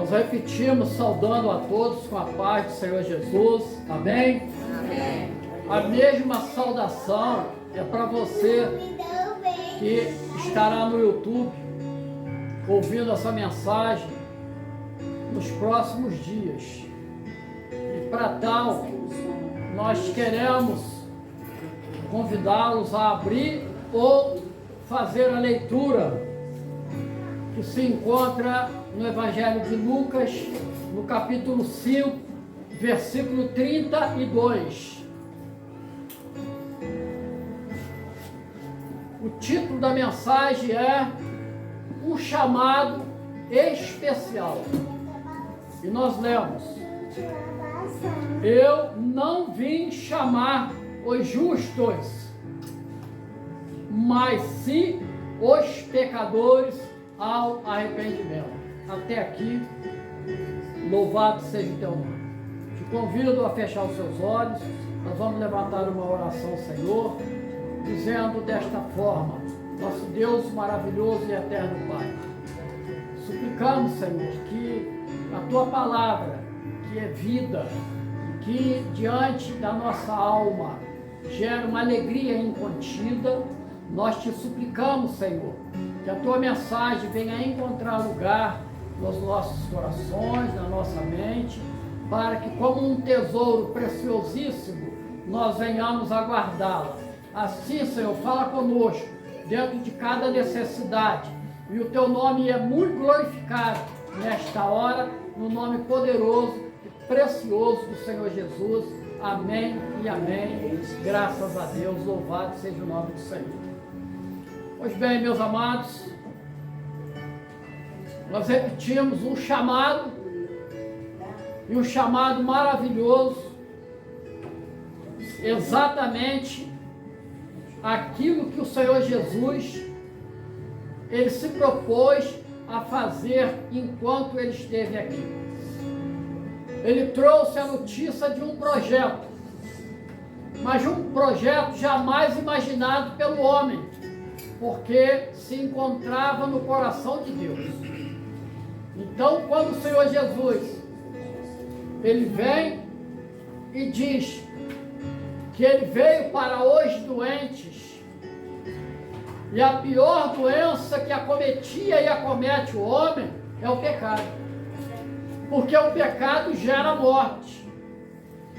Nós repetimos, saudando a todos com a paz do Senhor Jesus. Amém? Amém. A mesma saudação é para você que estará no YouTube ouvindo essa mensagem nos próximos dias. E para tal, nós queremos convidá-los a abrir ou fazer a leitura que se encontra no Evangelho de Lucas, no capítulo 5, versículo 32. O título da mensagem é Um Chamado Especial. E nós lemos: Eu não vim chamar os justos, mas sim os pecadores ao arrependimento. Até aqui, louvado seja o teu nome. Te convido a fechar os seus olhos. Nós vamos levantar uma oração ao Senhor, dizendo desta forma: nosso Deus maravilhoso e eterno Pai, suplicamos, Senhor, que a tua palavra, que é vida, que diante da nossa alma gera uma alegria incontida, nós te suplicamos, Senhor, que a tua mensagem venha encontrar lugar nos nossos corações, na nossa mente, para que, como um tesouro preciosíssimo, nós venhamos a guardá-la. Assim, Senhor, fala conosco dentro de cada necessidade, e o teu nome é muito glorificado nesta hora, no nome poderoso e precioso do Senhor Jesus. Amém e amém. Graças a Deus, louvado seja o nome do Senhor. Pois bem, meus amados, nós repetimos um chamado, e um chamado maravilhoso, exatamente aquilo que o Senhor Jesus, ele se propôs a fazer enquanto ele esteve aqui. Ele trouxe a notícia de um projeto, mas de um projeto jamais imaginado pelo homem, porque se encontrava no coração de Deus. Então, quando o Senhor Jesus, ele vem e diz que ele veio para os doentes, e a pior doença que acometia e acomete o homem é o pecado, porque o pecado gera morte,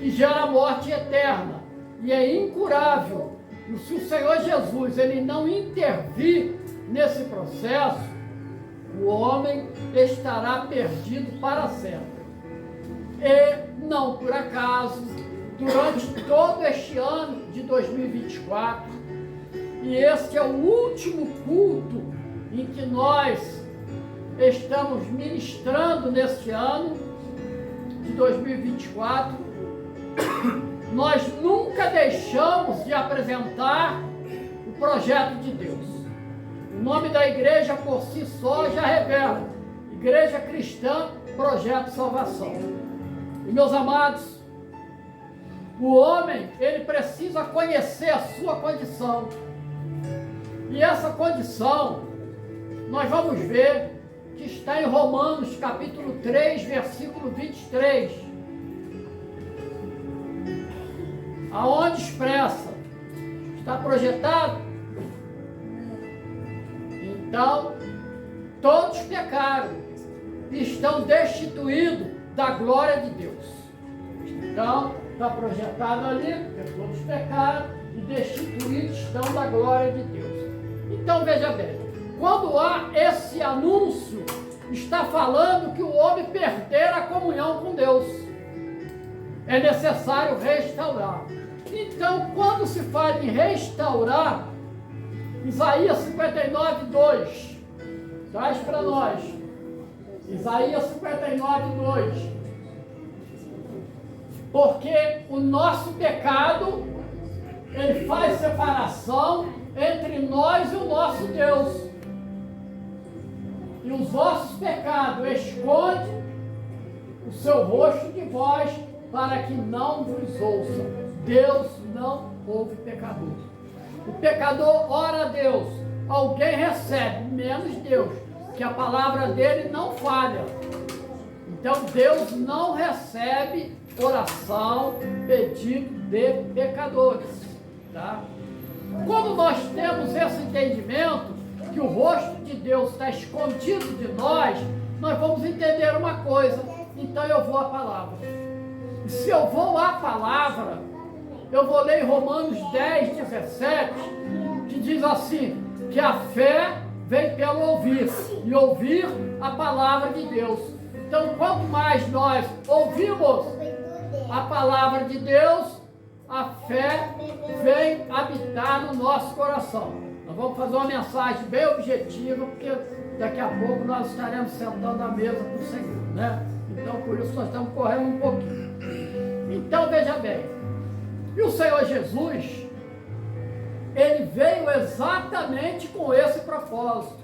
e gera morte eterna, e é incurável. E se o Senhor Jesus ele não intervir nesse processo, o homem estará perdido para sempre. E não por acaso, durante todo este ano de 2024, e este é o último culto em que nós estamos ministrando neste ano de 2024, nós nunca deixamos de apresentar o projeto de Deus. O nome da igreja por si só já revela: Igreja Cristã, Projeto Salvação. E meus amados, o homem, ele precisa conhecer a sua condição. E essa condição, nós vamos ver que está em Romanos capítulo 3, versículo 23. Aonde expressa? Está projetado? Então, todos pecaram e estão destituídos da glória de Deus. Então, está projetado ali, porque todos pecaram e destituídos estão da glória de Deus. Então, veja bem, quando há esse anúncio, está falando que o homem perdera a comunhão com Deus. É necessário restaurar. Então, quando se fala em restaurar, Isaías 59, 2, traz para nós. Isaías 59, 2. Porque o nosso pecado, ele faz separação entre nós e o nosso Deus. E os vossos pecados escondem o seu rosto de vós, para que não vos ouça. Deus não ouve pecador. O pecador ora a Deus, alguém recebe, menos Deus, que a palavra dele não falha. Então Deus não recebe oração, pedido de pecadores, tá? Quando nós temos esse entendimento que o rosto de Deus está escondido de nós vamos entender uma coisa. Então eu vou à palavra. E se eu vou à palavra, eu vou ler em Romanos 10, 17, que diz assim, que a fé vem pelo ouvir, e ouvir a palavra de Deus. Então, quanto mais nós ouvimos a palavra de Deus, a fé vem habitar no nosso coração. Nós vamos fazer uma mensagem bem objetiva, porque daqui a pouco nós estaremos sentando à mesa com o Senhor, né? Então, por isso nós estamos correndo um pouquinho. Então, veja bem, e o Senhor Jesus, ele veio exatamente com esse propósito,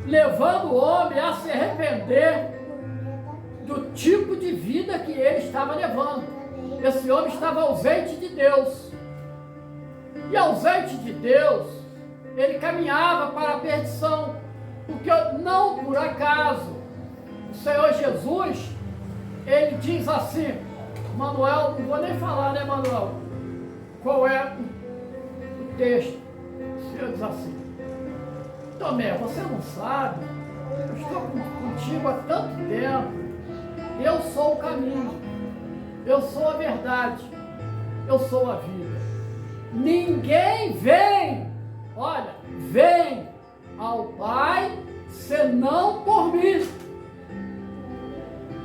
levando o homem a se arrepender do tipo de vida que ele estava levando. Esse homem estava ausente de Deus. E ausente de Deus, ele caminhava para a perdição. Porque não por acaso, o Senhor Jesus, ele diz assim, Manuel, não vou nem falar, né, Manuel? Qual é o texto? O Senhor diz assim, Tomé, você não sabe, eu estou contigo há tanto tempo, eu sou o caminho, eu sou a verdade, eu sou a vida. Ninguém vem, olha, vem ao Pai senão por mim.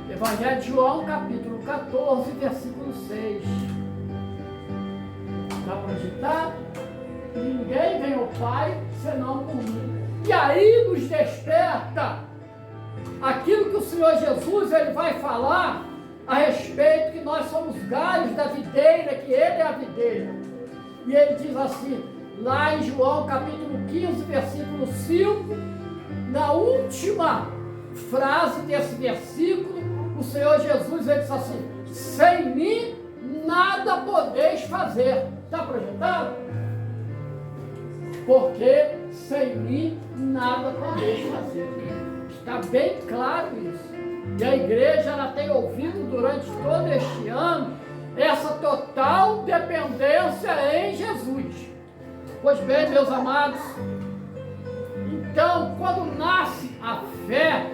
Evangelho de João, capítulo 14, versículo 6. Dá para digitar? Ninguém vem ao Pai senão por mim. E aí nos desperta aquilo que o Senhor Jesus ele vai falar a respeito que nós somos galhos da videira, que Ele é a videira. E Ele diz assim, lá em João capítulo 15, versículo 5, na última frase desse versículo, o Senhor Jesus ele diz assim, sem mim nada podeis fazer. Está projetado? Porque sem mim nada podeis fazer. Está bem claro isso. E a igreja ela tem ouvido durante todo este ano essa total dependência em Jesus. Pois bem, meus amados, então quando nasce a fé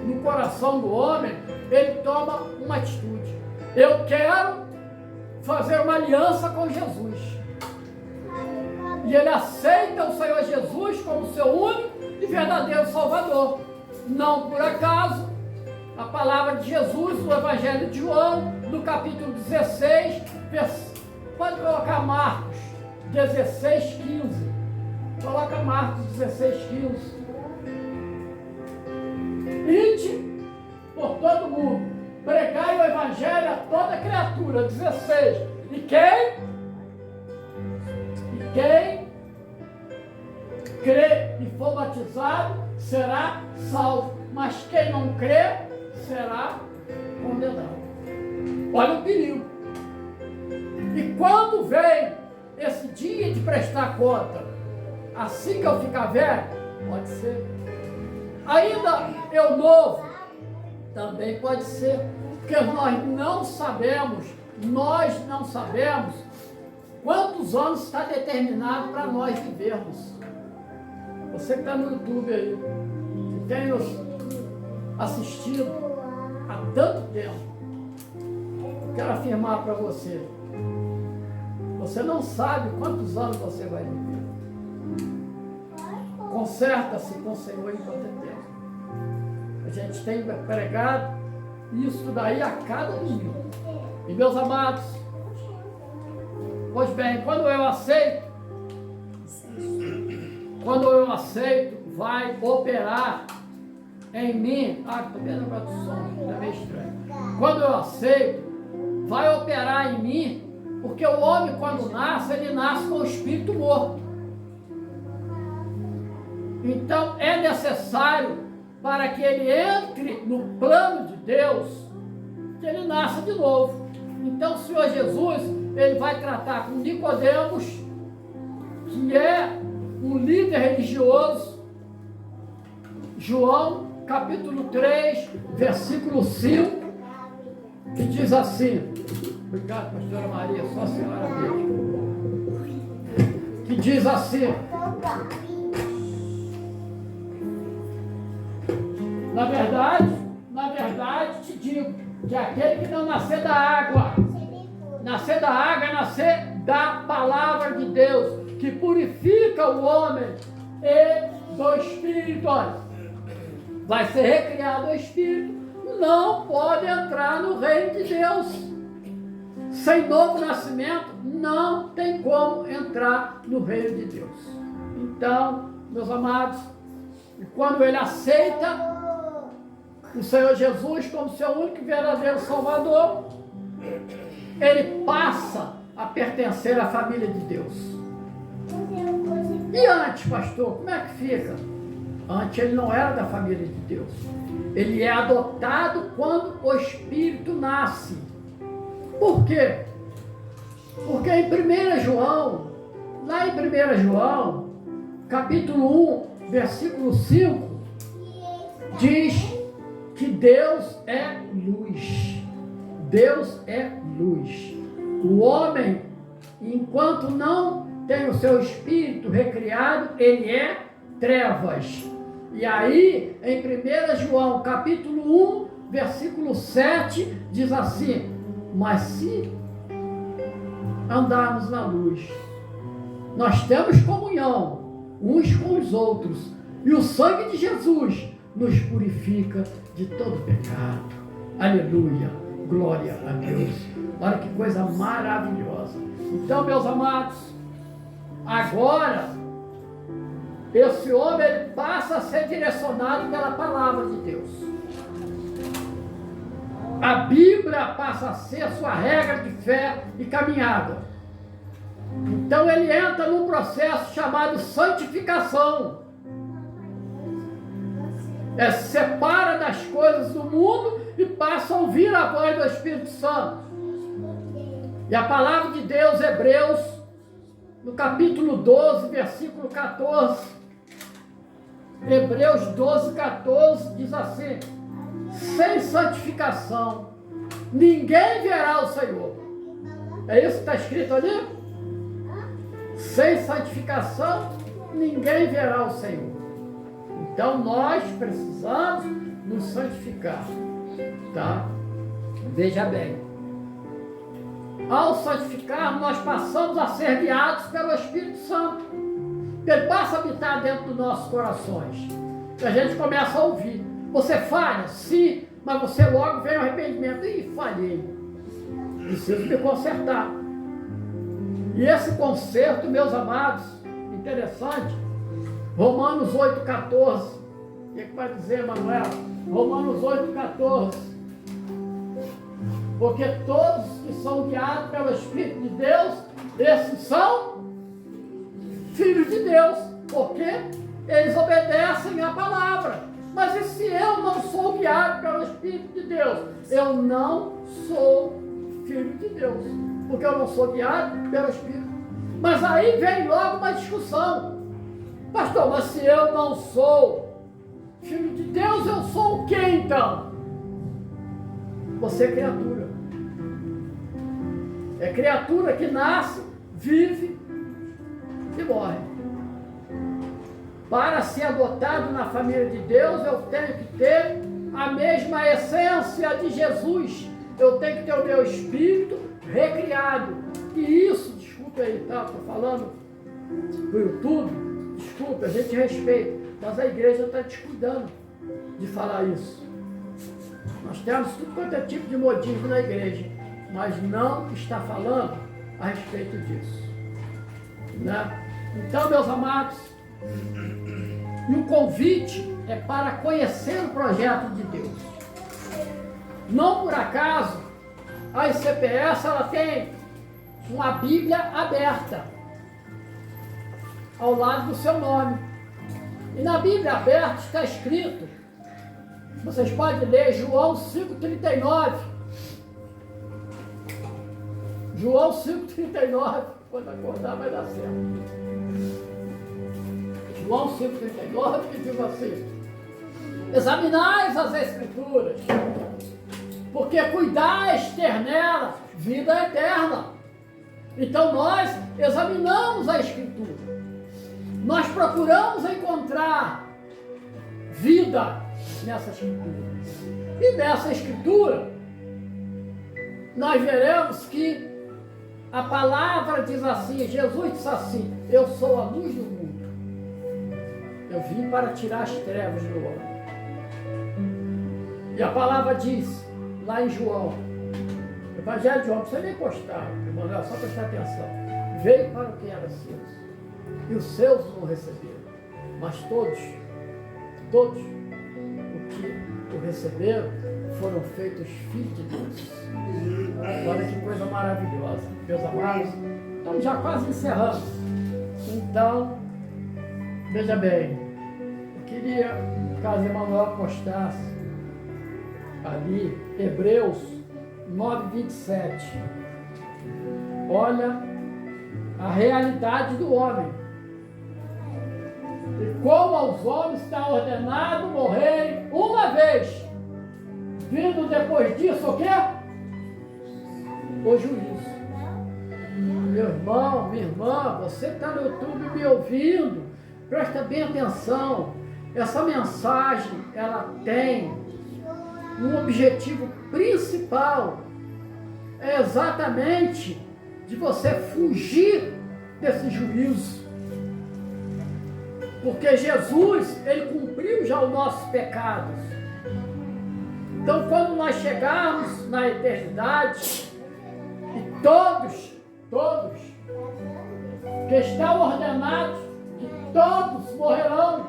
no coração do homem, ele toma uma atitude. Eu quero fazer uma aliança com Jesus. E ele aceita o Senhor Jesus como seu único e verdadeiro Salvador. Não por acaso, a palavra de Jesus no Evangelho de João, no capítulo 16, pode colocar Marcos 16, 15. Coloca Marcos 16, 15. Ide por todo mundo, pregai o Evangelho a toda criatura. 16. E quem crê e for batizado será salvo, mas quem não crê será condenado. Olha o perigo. E quando vem esse dia de prestar conta, assim que eu ficar velho, pode ser. Ainda eu novo, também pode ser. Porque nós não sabemos quantos anos está determinado para nós vivermos. Você que está no YouTube aí, que tem nos assistido há tanto tempo, eu quero afirmar para você, você não sabe quantos anos você vai viver. Conserta-se com o Senhor enquanto é tempo. A gente tem pregado isso daí a cada domingo. E meus amados, pois bem, quando eu aceito, vai operar em mim. Estou vendo agora do som, está meio estranho. Quando eu aceito, vai operar em mim, porque o homem, quando nasce, ele nasce com o espírito morto. Então, é necessário, para que ele entre no plano de Deus, que ele nasça de novo. Então, o Senhor Jesus, ele vai tratar com Nicodemos, que é um líder religioso. João, capítulo 3, versículo 5, que diz assim, obrigado, pastora Maria, só a senhora mesmo, que diz assim, na verdade te digo, que aquele que não nascer da água, é nascer da palavra de Deus, que purifica o homem e do Espírito, olha, vai ser recriado o Espírito, não pode entrar no reino de Deus. Sem novo nascimento, não tem como entrar no reino de Deus. Então, meus amados, quando ele aceita o Senhor Jesus como seu único e verdadeiro Salvador, ele passa a pertencer à família de Deus. E antes, pastor, como é que fica? Antes ele não era da família de Deus. Ele é adotado quando o Espírito nasce. Por quê? Porque em 1 João, lá em 1 João, capítulo 1, versículo 5, diz que Deus é luz. Deus é luz. O homem, enquanto não tem o seu espírito recriado, ele é trevas. E aí, em 1 João, capítulo 1, versículo 7, diz assim: mas se andarmos na luz, nós temos comunhão uns com os outros, e o sangue de Jesus nos purifica de todo pecado. Aleluia, glória a Deus. Olha que coisa maravilhosa. Então, meus amados, agora esse homem ele passa a ser direcionado pela palavra de Deus. A Bíblia passa a ser a sua regra de fé e caminhada. Então ele entra num processo chamado santificação. Se separa das coisas do mundo e passa a ouvir a voz do Espírito Santo. E a palavra de Deus, Hebreus, no capítulo 12, versículo 14, Hebreus 12, 14, diz assim: sem santificação ninguém verá o Senhor. É isso que está escrito ali? Sem santificação ninguém verá o Senhor. Então nós precisamos nos santificar, tá? Veja bem, ao santificar nós passamos a ser guiados pelo Espírito Santo. Ele passa a habitar dentro dos nossos corações. E a gente começa a ouvir. Você falha? Sim, mas você logo vem ao arrependimento. Ih, falhei. Preciso me consertar. E esse conserto, meus amados, interessante, Romanos 8,14. O que vai dizer, Manuel? Romanos 8,14. Porque todos que são guiados pelo Espírito de Deus, esses são filhos de Deus, porque eles obedecem à palavra. Mas e se eu não sou guiado pelo Espírito de Deus? Eu não sou filho de Deus, porque eu não sou guiado pelo Espírito. Mas aí vem logo uma discussão. Pastor, mas se eu não sou filho de Deus, eu sou o quê então? Você é criatura. É criatura que nasce, vive e morre. Para ser adotado na família de Deus, eu tenho que ter a mesma essência de Jesus. Eu tenho que ter o meu espírito recriado. E isso, desculpe aí, tá? Estou falando do YouTube, desculpe, a gente respeita, mas a igreja está descuidando de falar isso. Nós temos tudo quanto é tipo de modismo na igreja, mas não está falando a respeito disso, né? Então, meus amados, e o convite é para conhecer o projeto de Deus. Não por acaso, a ICPS ela tem uma Bíblia aberta ao lado do seu nome. E na Bíblia aberta está escrito, vocês podem ler João 5,39. João 5,39. Quando acordar vai dar certo. João 5,39 que diz assim: Examinais as Escrituras, porque cuidastes nela vida eterna. Então nós examinamos a Escritura, nós procuramos encontrar vida nessa Escritura. E nessa Escritura, nós veremos que a palavra diz assim, Jesus disse assim, eu sou a luz do mundo. Eu vim para tirar as trevas do homem. E a palavra diz, lá em João, Evangelho de João, não precisa nem postar, Emanuel, só prestar atenção. Veio para o que era seus, e os seus não receberam. Mas todos o que o receberam, foram feitos filhos de Deus. Olha que coisa maravilhosa. Meus amados, estamos já quase encerrando. Então, veja bem, eu queria, caso Emanuel postasse ali, Hebreus 9:27. Olha a realidade do homem. E como aos homens está ordenado morrerem uma vez, vindo depois disso o quê? O juízo. Meu irmão, minha irmã, você que está no YouTube me ouvindo, presta bem atenção. Essa mensagem, ela tem um objetivo principal, é exatamente de você fugir desse juízo. Porque Jesus, ele cumpriu já os nossos pecados. Então, quando nós chegarmos na eternidade, e todos, que está ordenado que todos morrerão,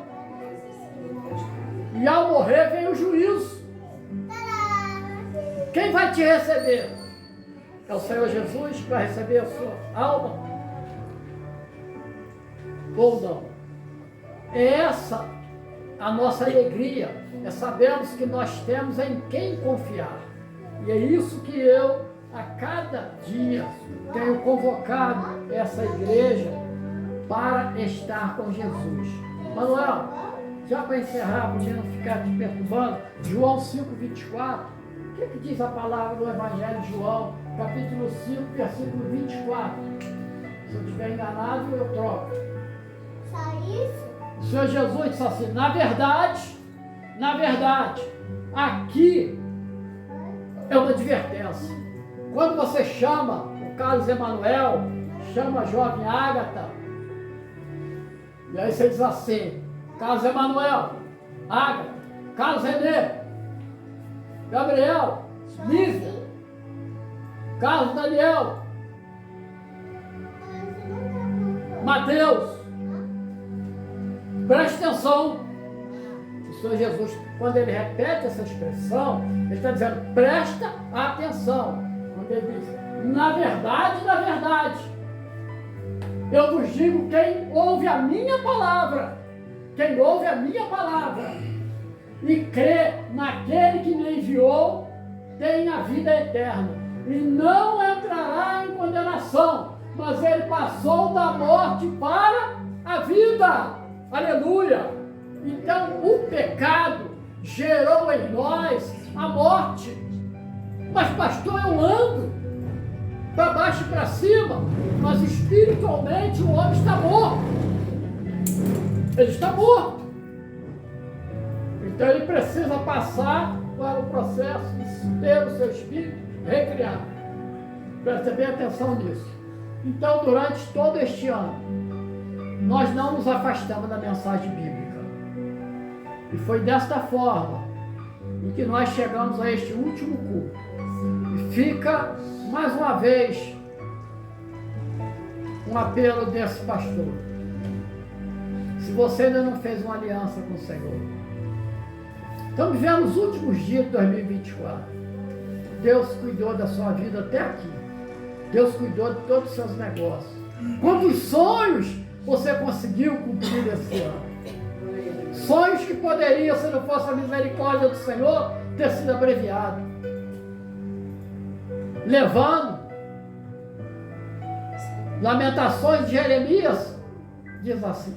e ao morrer vem o juízo. Quem vai te receber? É o Senhor Jesus que vai receber a sua alma? Ou não? É essa a nossa alegria, é sabermos que nós temos em quem confiar. E é isso que eu, a cada dia, tenho convocado essa igreja para estar com Jesus. Manuel, já para encerrar, para não ficar te perturbando, João 5:24, o que diz a palavra do Evangelho de João, capítulo 5, versículo 24? Se eu estiver enganado, eu troco. Só isso? O Senhor Jesus disse assim, na verdade, aqui é uma advertência. Quando você chama o Carlos Emanuel, chama a jovem Ágata, e aí você diz assim, Carlos Emanuel, Ágata, Carlos Renê, Gabriel, Lívia, Carlos Daniel, Mateus, preste atenção. O Senhor Jesus, quando ele repete essa expressão, ele está dizendo, presta atenção. Quando ele diz, na verdade, eu vos digo, quem ouve a minha palavra, e crê naquele que me enviou, tem a vida eterna, e não entrará em condenação, mas ele passou da morte para a vida. Aleluia! Então o pecado gerou em nós a morte. Mas pastor, eu ando para baixo e para cima, mas espiritualmente o homem está morto. Ele está morto. Então ele precisa passar para o processo de ter o seu espírito recriado. Preste bem atenção nisso. Então, durante todo este ano, nós não nos afastamos da mensagem bíblica. E foi desta forma em que nós chegamos a este último culto. E fica, mais uma vez, um apelo desse pastor. Se você ainda não fez uma aliança com o Senhor, estamos vivendo os últimos dias de 2024. Deus cuidou da sua vida até aqui. Deus cuidou de todos os seus negócios. Quantos sonhos você conseguiu cumprir esse ano? Sonhos que poderiam, se não fosse a misericórdia do Senhor, ter sido abreviado. Levando Lamentações de Jeremias, diz assim,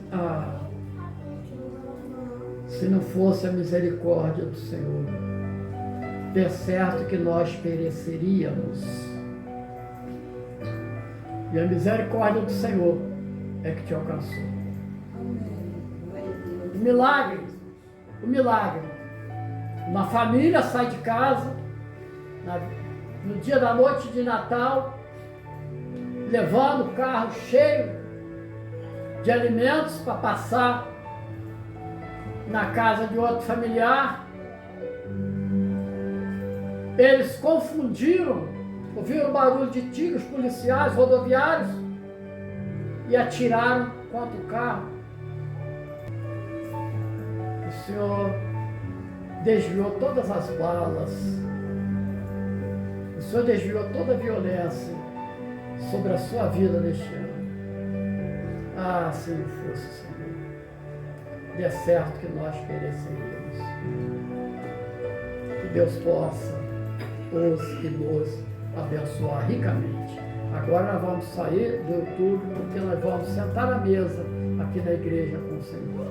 Se não fosse a misericórdia do Senhor, é certo que nós pereceríamos. E a misericórdia do Senhor é que te alcançou. O milagre. Uma família sai de casa no dia da noite de Natal, levando o carro cheio de alimentos para passar na casa de outro familiar. Eles confundiram, ouviram barulho de tiros policiais, rodoviários e atiraram contra o carro. O Senhor desviou todas as balas, o Senhor desviou toda a violência sobre a sua vida neste ano. Ah, se não fosse o Senhor, é certo que nós pereceríamos. Que Deus possa os e nos abençoar ricamente. Agora nós vamos sair do YouTube, porque nós vamos sentar à mesa aqui na igreja com o Senhor.